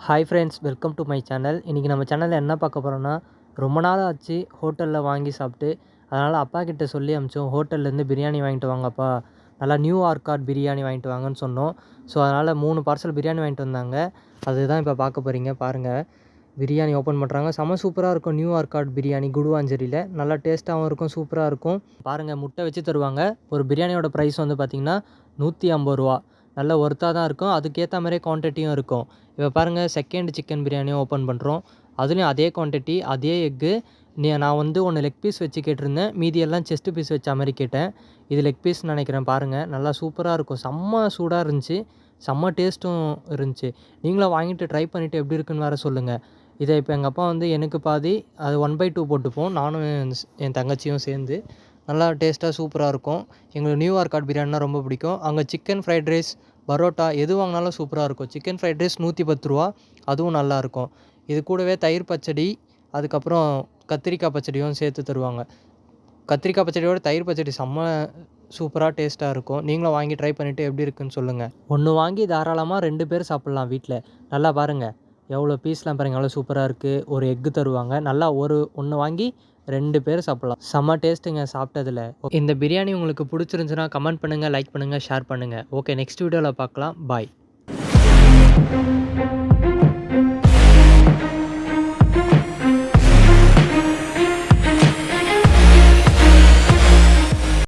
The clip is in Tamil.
Hi friends, welcome to my channel. இன்றைக்கி நம்ம சேனலில் என்ன பார்க்க போகிறோன்னா, ரொம்ப நாள் ஆச்சு ஹோட்டலில் வாங்கி சாப்பிட்டு. அதனால் அப்பா கிட்ட சொல்லி அனுப்பிச்சோம், ஹோட்டல்லேருந்து பிரியாணி வாங்கிட்டு வாங்கப்பா, நல்லா நியூ ஆர்காட் பிரியாணி வாங்கிட்டு வாங்கன்னு சொன்னோம். ஸோ அதனால் 3 பார்சல் பிரியாணி வாங்கிட்டு வந்தாங்க. அதுதான் இப்போ பார்க்க போகிறீங்க. பாருங்கள், பிரியாணி ஓப்பன் பண்ணுறாங்க. செம சூப்பராக இருக்கும். நியூ ஆர்காட் பிரியாணி குடுவாஞ்சேரியில் நல்லா டேஸ்ட்டாகவும் இருக்கும், சூப்பராக இருக்கும். பாருங்கள், முட்டை வச்சு தருவாங்க. ஒரு பிரியாணியோட ப்ரைஸ் வந்து பார்த்திங்கன்னா 150 ரூபா. நல்ல ஒர்த்தாக தான் இருக்கும். அதுக்கேற்ற மாதிரியே குவான்டிட்டியும் இருக்கும். இப்போ பாருங்கள், செகண்ட் சிக்கன் பிரியாணியும் ஓப்பன் பண்ணுறோம். அதுலேயும் அதே குவான்டிட்டி, அதே எக்கு. நான் வந்து ஒன்று லெக் பீஸ் வச்சு கேட்டிருந்தேன், மீதியெல்லாம் செஸ்ட்டு பீஸ் வச்ச மாதிரி கேட்டேன். இது லெக் பீஸ்ன்னு நினைக்கிறேன். பாருங்கள், நல்லா சூப்பராக இருக்கும். செம்ம சூடாக இருந்துச்சு, செம்ம டேஸ்ட்டும் இருந்துச்சு. நீங்களும் வாங்கிட்டு ட்ரை பண்ணிவிட்டு எப்படி இருக்குன்னு வேறு சொல்லுங்கள். இதை இப்போ எங்கள் அப்பா வந்து எனக்கு பாதி, அது 1/2 போட்டுப்போம், நானும் என் தங்கச்சியும் சேர்ந்து. நல்லா டேஸ்ட்டாக சூப்பராக இருக்கும். எங்களுக்கு நியூ ஆர்காட் பிரியாணினா ரொம்ப பிடிக்கும். அங்கே சிக்கன் ஃப்ரைட் ரைஸ், பரோட்டா எது வாங்கினாலும் சூப்பராக இருக்கும். சிக்கன் ஃப்ரைட் ரைஸ் 110 ரூபா, அதுவும் நல்லாயிருக்கும். இது கூடவே தயிர் பச்சடி, அதுக்கப்புறம் கத்திரிக்காய் பச்சடியும் சேர்த்து தருவாங்க. கத்திரிக்காய் பச்சடியோட தயிர் பச்சடி செம்ம சூப்பராக டேஸ்ட்டாக இருக்கும். நீங்களும் வாங்கி ட்ரை பண்ணிவிட்டு எப்படி இருக்குன்னு சொல்லுங்கள். ஒன்று வாங்கி தாராளமாக 2 பேர் சாப்பிட்லாம் வீட்டில். நல்லா பாருங்கள், எவ்வளோ பீஸ்லாம் பாருங்கள், எவ்வளோ சூப்பராக இருக்குது. ஒரு எக்கு தருவாங்க. நல்லா ஒன்று வாங்கி 2 பேர் சாப்பிட்லாம். செம்ம டேஸ்ட்டுங்க சாப்பிட்டதில். இந்த பிரியாணி உங்களுக்கு பிடிச்சிருந்துச்சுன்னா கமெண்ட் பண்ணுங்கள், லைக் பண்ணுங்கள், ஷேர் பண்ணுங்கள். ஓகே, நெக்ஸ்ட் வீடியோவில் பார்க்கலாம். பாய்.